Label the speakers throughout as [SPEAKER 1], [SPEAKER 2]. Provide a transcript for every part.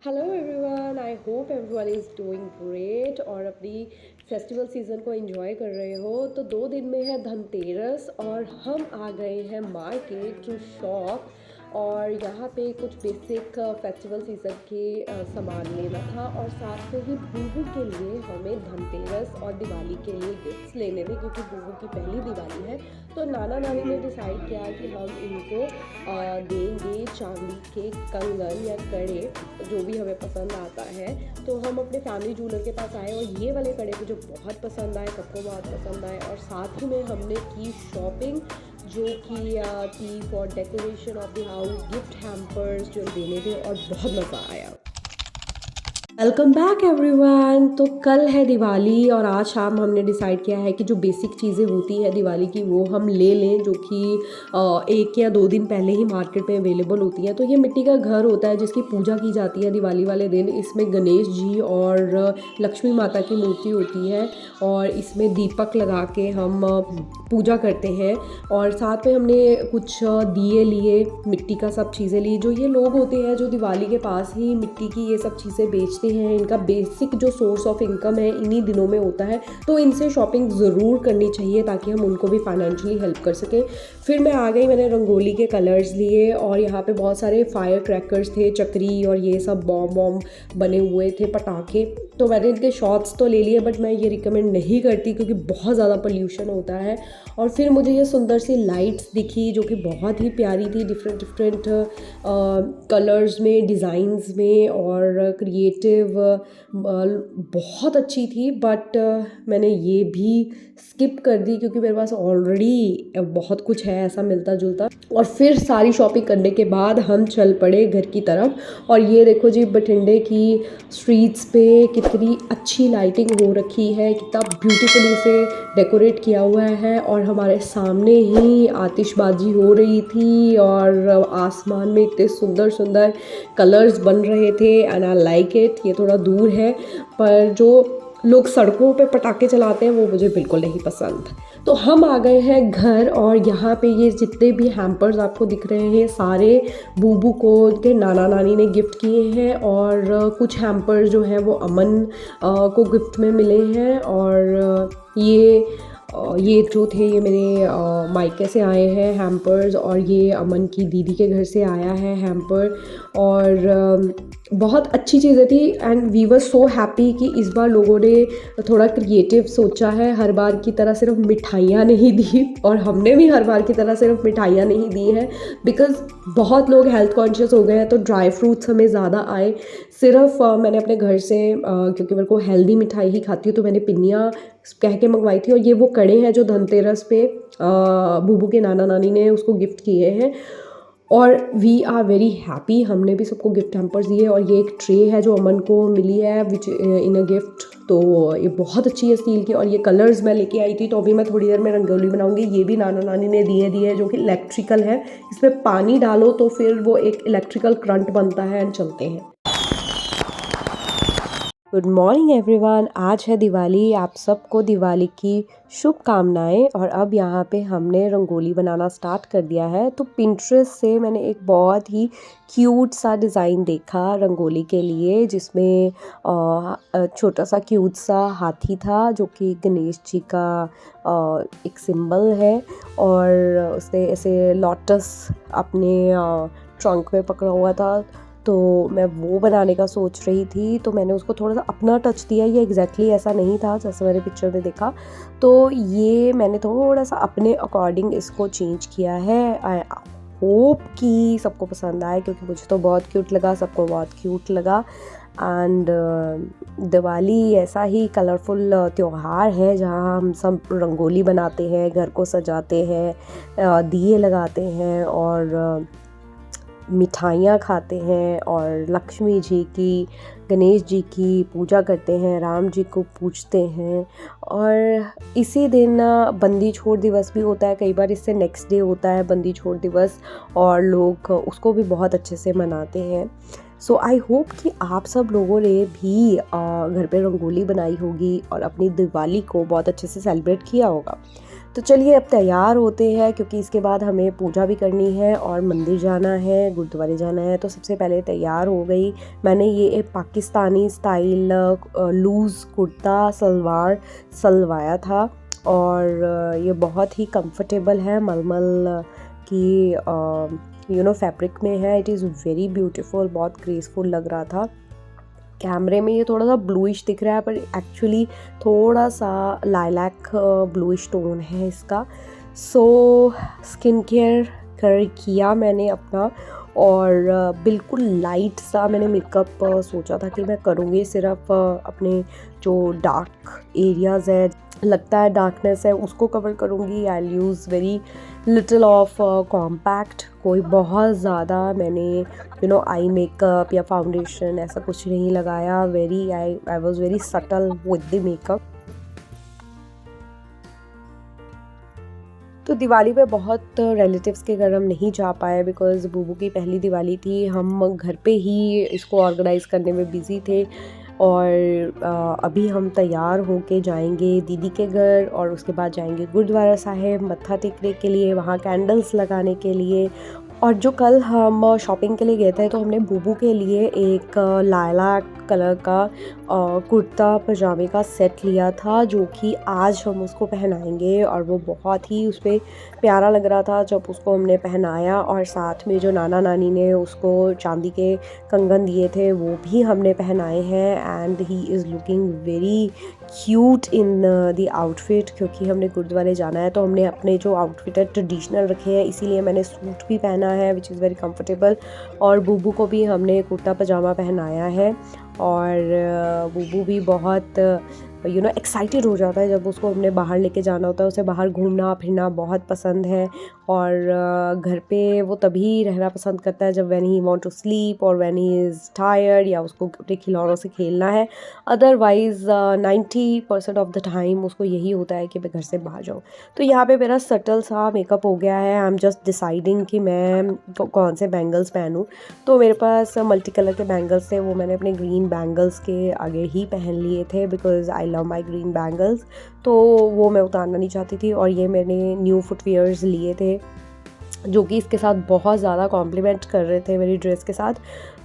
[SPEAKER 1] Hello everyone, I hope everyone is doing great और अपनी festival season को enjoy कर रहे हो। तो 2 दिन में है धनतेरस और हम आ गए हैं मार्केट टू शॉप और यहाँ पे कुछ बेसिक फेस्टिवल सीज़न के सामान लेना था और साथ में ही बूबू के लिए हमें धनतेरस और दिवाली के लिए गिफ्ट्स लेने थे क्योंकि बूबू की पहली दिवाली है। तो नाना नानी ने डिसाइड किया कि हम इनको देंगे चांदी के कंगन या कड़े, जो भी हमें पसंद आता है। तो हम अपने फैमिली ज्वेलर के पास आए और ये वाले कड़े मुझे बहुत पसंद आए, सबको बहुत पसंद आए और साथ ही में हमने की शॉपिंग जो कि थी for decoration of the house, gift hampers जो देने थे और बहुत मज़ा आया। Welcome back everyone. तो कल है दिवाली और आज शाम हमने डिसाइड किया है कि जो बेसिक चीज़ें होती है दिवाली की वो हम ले लें, जो कि 1 या 2 दिन पहले ही मार्केट में अवेलेबल होती है। तो ये मिट्टी का घर होता है जिसकी पूजा की जाती है दिवाली वाले दिन। इसमें गणेश जी और लक्ष्मी माता की मूर्ति होती है और इसमें दीपक लगा के हम पूजा करते हैं। और साथ में हमने कुछ दिए लिए, मिट्टी का सब चीज़ें ली। जो ये लोग होते हैं जो दिवाली के पास ही मिट्टी की ये सब चीज़ें बेचते हैं, इनका बेसिक जो सोर्स ऑफ इनकम है इन्हीं दिनों में होता है, तो इनसे शॉपिंग ज़रूर करनी चाहिए ताकि हम उनको भी फाइनेंशियली हेल्प कर सकें। फिर मैं आ गई, मैंने रंगोली के कलर्स लिए और यहाँ पे बहुत सारे फायर क्रैकर्स थे, चक्री और ये सब बॉम्ब वॉम्ब बने हुए थे, पटाखे। तो मैंने इनके शॉट्स तो ले लिए बट मैं ये रिकमेंड नहीं करती क्योंकि बहुत ज़्यादा पोल्यूशन होता है। और फिर मुझे ये सुंदर सी लाइट्स दिखी जो कि बहुत ही प्यारी थी, डिफरेंट डिफरेंट कलर्स में, डिज़ाइंस में और क्रिएटिव, बहुत अच्छी थी। बट मैंने ये भी स्किप कर दी क्योंकि मेरे पास ऑलरेडी बहुत कुछ है ऐसा मिलता जुलता। और फिर सारी शॉपिंग करने के बाद हम चल पड़े घर की तरफ। और ये देखो जी, बठिंडे की स्ट्रीट्स पे कितनी अच्छी लाइटिंग हो रखी है, कितना ब्यूटीफुली से डेकोरेट किया हुआ है और हमारे सामने ही आतिशबाजी हो रही थी और आसमान में इतने सुंदर सुंदर कलर्स बन रहे थे एंड आई लाइक इट। ये थोड़ा दूर है पर जो लोग सड़कों पे पटाखे चलाते हैं वो मुझे बिल्कुल नहीं पसंद। तो हम आ गए हैं घर और यहाँ पे ये जितने भी हैम्पर्स आपको दिख रहे हैं सारे बूबू को के नाना नानी ने गिफ्ट किए हैं और कुछ हैम्पर्स जो हैं वो अमन को गिफ्ट में मिले हैं। और ये जो थे ये मेरे मायके से आए हैं हैम्पर्स और ये अमन की दीदी के घर से आया है हैम्पर। और बहुत अच्छी चीज़ें थी and we were so happy कि इस बार लोगों ने थोड़ा क्रिएटिव सोचा है, हर बार की तरह सिर्फ मिठाइयाँ नहीं दी और हमने भी हर बार की तरह सिर्फ मिठाइयाँ नहीं दी हैं बिकॉज़ बहुत लोग हेल्थ कॉन्शियस हो गए हैं। तो ड्राई फ्रूट्स हमें ज़्यादा आए। सिर्फ मैंने अपने घर से क्योंकि मेरे को हेल्दी मिठाई ही खाती हूँ तो मैंने पिन्नियाँ कह के मंगवाई थी और ये वो कड़े हैं जो धनतेरस पे बूबू के नाना नानी ने उसको गिफ्ट किए हैं। और वी आर वेरी हैप्पी, हमने भी सबको गिफ्ट हैम्पर्स दिए। और ये एक ट्रे है जो अमन को मिली है विच इन अ गिफ्ट, तो ये बहुत अच्छी है स्टील की। और ये कलर्स मैं लेके आई थी तो अभी मैं थोड़ी देर में रंगोली बनाऊंगी। ये भी नाना नानी ने दिए जो कि इलेक्ट्रिकल है, इसमें पानी डालो तो फिर वो एक इलेक्ट्रिकल करंट बनता है एंड चलते हैं। गुड मॉर्निंग एवरीवन, आज है दिवाली। आप सबको दिवाली की शुभकामनाएं। और अब यहाँ पे हमने रंगोली बनाना स्टार्ट कर दिया है। तो पिंटरेस्ट से मैंने एक बहुत ही क्यूट सा डिज़ाइन देखा रंगोली के लिए जिसमें छोटा सा क्यूट सा हाथी था जो कि गणेश जी का एक सिंबल है और उसने ऐसे लोटस अपने ट्रंक में पकड़ा हुआ था। तो मैं वो बनाने का सोच रही थी तो मैंने उसको थोड़ा सा अपना टच दिया। ये एग्जैक्टली ऐसा नहीं था जैसे मैंने पिक्चर में देखा, तो ये मैंने थोड़ा सा अपने अकॉर्डिंग इसको चेंज किया है। आई होप कि सबको पसंद आए क्योंकि मुझे तो बहुत क्यूट लगा, सबको बहुत क्यूट लगा। एंड दिवाली ऐसा ही कलरफुल त्यौहार है जहाँ हम सब रंगोली बनाते हैं, घर को सजाते हैं, दिए लगाते हैं और मिठाइयाँ खाते हैं और लक्ष्मी जी की, गणेश जी की पूजा करते हैं, राम जी को पूजते हैं। और इसी दिन बंदी छोड़ दिवस भी होता है, कई बार इससे नेक्स्ट डे होता है बंदी छोड़ दिवस और लोग उसको भी बहुत अच्छे से मनाते हैं। सो आई होप कि आप सब लोगों ने भी घर पे रंगोली बनाई होगी और अपनी दिवाली को बहुत अच्छे से सेलिब्रेट किया होगा। तो चलिए अब तैयार होते हैं, क्योंकि इसके बाद हमें पूजा भी करनी है और मंदिर जाना है, गुरुद्वारे जाना है। तो सबसे पहले तैयार हो गई। मैंने ये एक पाकिस्तानी स्टाइल लूज़ कुर्ता सलवार सलवाया था और ये बहुत ही कंफर्टेबल है, मलमल की फैब्रिक में है। इट इज़ वेरी ब्यूटीफुल, बहुत ग्रेसफुल लग रहा था। कैमरे में ये थोड़ा सा ब्लूइश दिख रहा है, पर एक्चुअली थोड़ा सा लाइलैक ब्लूइश टोन है इसका। सो स्किन केयर कर किया मैंने अपना, और बिल्कुल लाइट सा मैंने मेकअप सोचा था कि मैं करूँगी। सिर्फ अपने जो डार्क एरियाज़ है, लगता है डार्कनेस है, उसको कवर करूँगी। I use very little of compact, कोई बहुत ज़्यादा मैंने आई मेकअप या फाउंडेशन ऐसा कुछ नहीं लगाया। I was very subtle with the makeup. तो दिवाली पे बहुत रिलेटिव्स के घर हम नहीं जा पाए, बिकॉज़ बूबू की पहली दिवाली थी। हम घर पे ही इसको ऑर्गेनाइज़ करने में बिज़ी थे, और अभी हम तैयार होके जाएंगे दीदी के घर, और उसके बाद जाएंगे गुरुद्वारा साहिब मत्था टेकने के लिए, वहाँ कैंडल्स लगाने के लिए। और जो कल हम शॉपिंग के लिए गए थे, तो हमने बूबू के लिए एक लाइलैक कलर का कुर्ता पजामे का सेट लिया था, जो कि आज हम उसको पहनाएंगे। और वो बहुत ही उस पर प्यारा लग रहा था जब उसको हमने पहनाया। और साथ में जो नाना नानी ने उसको चांदी के कंगन दिए थे, वो भी हमने पहनाए हैं। And he is looking very cute in the outfit, क्योंकि हमने गुरुद्वारे जाना है तो हमने अपने जो आउटफिट है ट्रेडिशनल रखे हैं, इसीलिए मैंने सूट भी पहना है विच इज़ वेरी कंफर्टेबल। और बूबू को भी हमने कुर्ता पजामा पहनाया है, और बूबू भी बहुत एक्साइटेड हो जाता है जब उसको हमने बाहर लेके जाना होता है। उसे बाहर घूमना फिरना बहुत पसंद है, और घर पे वो तभी रहना पसंद करता है जब when he want to sleep और व्हेन ही इज़ टायर्ड, या उसको अपने खिलौनों से खेलना है। अदरवाइज़ 90% ऑफ द टाइम उसको यही होता है कि मैं घर से बाहर जाऊँ। तो यहाँ पे मेरा सटल सा मेकअप हो गया है। आई एम जस्ट डिसाइडिंग कि मैं कौन से बैंगल्स पहनूँ। तो मेरे पास मल्टी कलर के बैंगल्स थे, वो मैंने अपने ग्रीन बैंगल्स के आगे ही पहन लिए थे, because I love my green bangles. तो वो मैं उतारना नहीं चाहती थी। और ये मैंने न्यू फुटवियर्स लिए थे, जो कि इसके साथ बहुत ज़्यादा कॉम्प्लीमेंट कर रहे थे मेरी ड्रेस के साथ।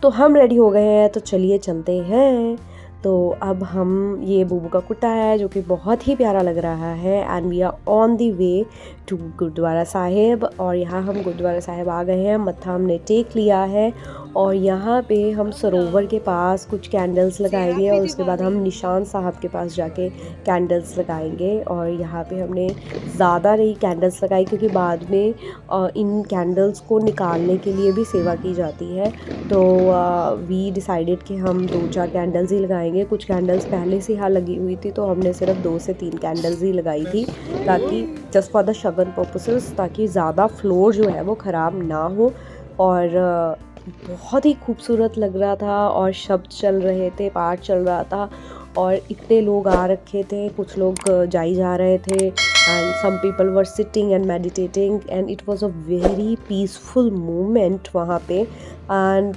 [SPEAKER 1] तो हम रेडी हो गए हैं, तो चलिए चलते हैं। तो अब हम, ये बूबू का कुर्ता है जो कि बहुत ही प्यारा लग रहा है, and we are on the way to Gurudwara Sahib. और यहाँ हम गुरुद्वारा साहिब आ गए हैं, मत्था हमने टेक लिया है, और यहाँ पे हम सरोवर के पास कुछ कैंडल्स लगाएंगे, और उसके बाद हम निशान साहब के पास जाके कैंडल्स लगाएंगे। और यहाँ पे हमने ज़्यादा नहीं कैंडल्स लगाई, क्योंकि बाद में इन कैंडल्स को निकालने के लिए भी सेवा की जाती है। तो वी डिसाइडेड कि हम 2-4 कैंडल्स ही लगाएंगे। कुछ कैंडल्स पहले से यहाँ लगी हुई थी, तो हमने सिर्फ 2 से 3 कैंडल्स ही लगाई थी, ताकि just for the Shagun purposes, ताकि ज़्यादा फ्लोर जो है वो ख़राब ना हो। और बहुत ही खूबसूरत लग रहा था, और शब्द चल रहे थे, पाठ चल रहा था, और इतने लोग आ रखे थे। कुछ लोग जाई जा रहे थे, and some people were sitting and meditating, and it was a very peaceful moment वहाँ पे। एंड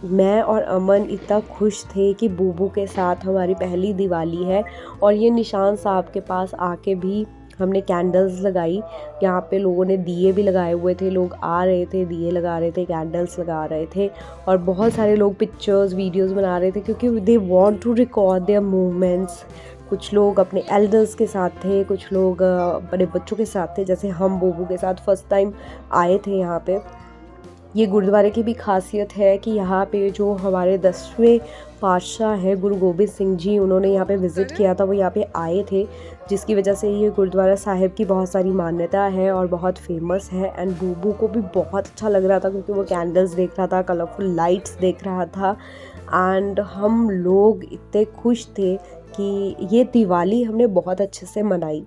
[SPEAKER 1] मैं और अमन इतना खुश थे कि बूबू के साथ हमारी पहली दिवाली है। और ये निशान साहब के पास आके भी हमने कैंडल्स लगाई। यहाँ पे लोगों ने दिए भी लगाए हुए थे, लोग आ रहे थे, दिए लगा रहे थे, कैंडल्स लगा रहे थे, और बहुत सारे लोग पिक्चर्स वीडियोस बना रहे थे, क्योंकि they want to record their moments. कुछ लोग अपने एल्डर्स के साथ थे, कुछ लोग बड़े बच्चों के साथ थे, जैसे हम बूबू के साथ फर्स्ट टाइम आए थे यहाँ पे। ये गुरुद्वारे की भी खासियत है कि यहाँ पे जो हमारे 10वें पातशाह है गुरु गोबिंद सिंह जी, उन्होंने यहाँ पे विज़िट किया था, वो यहाँ पे आए थे, जिसकी वजह से ये गुरुद्वारा साहिब की बहुत सारी मान्यता है और बहुत फेमस है। एंड बूबू को भी बहुत अच्छा लग रहा था, क्योंकि वो कैंडल्स देख रहा था, कलरफुल लाइट्स देख रहा था। एंड हम लोग इतने खुश थे कि ये दिवाली हमने बहुत अच्छे से मनाई।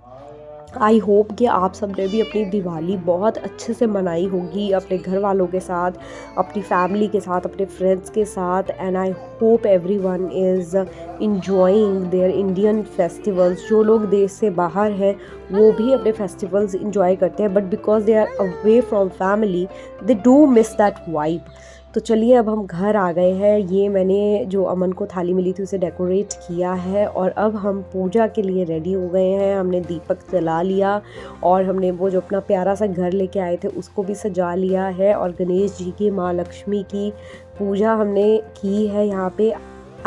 [SPEAKER 1] आई होप कि आप सब ने भी अपनी दिवाली बहुत अच्छे से मनाई होगी, अपने घर वालों के साथ, अपनी फैमिली के साथ, अपने फ्रेंड्स के साथ। And I hope everyone is enjoying their Indian festivals. जो लोग देश से बाहर हैं वो भी अपने फेस्टिवल्स इंजॉय करते हैं, but because they are away from family they do miss that vibe. तो चलिए अब हम घर आ गए हैं। ये मैंने जो अमन को थाली मिली थी उसे डेकोरेट किया है और अब हम पूजा के लिए रेडी हो गए हैं। हमने दीपक जला लिया और हमने वो जो अपना प्यारा सा घर लेके आए थे उसको भी सजा लिया है और गणेश जी की, माँ लक्ष्मी की पूजा हमने की है यहाँ पे।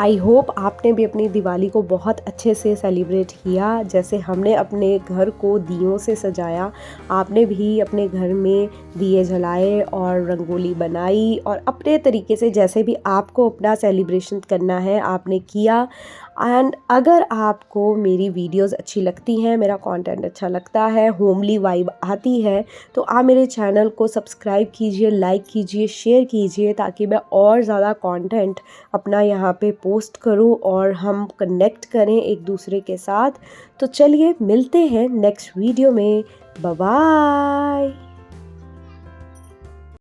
[SPEAKER 1] आई होप आपने भी अपनी दिवाली को बहुत अच्छे से सेलिब्रेट किया जैसे हमने अपने घर को दियों से सजाया। आपने भी अपने घर में दिए जलाए और रंगोली बनाई और अपने तरीके से जैसे भी आपको अपना सेलिब्रेशन करना है आपने किया। एंड अगर आपको मेरी वीडियोस अच्छी लगती हैं, मेरा कंटेंट अच्छा लगता है, होमली वाइब आती है, तो आप मेरे चैनल को सब्सक्राइब कीजिए, लाइक कीजिए, शेयर कीजिए ताकि मैं और ज़्यादा कंटेंट अपना यहाँ पे पोस्ट करूँ और हम कनेक्ट करें एक दूसरे के साथ। तो चलिए मिलते हैं नेक्स्ट वीडियो में। Bye bye.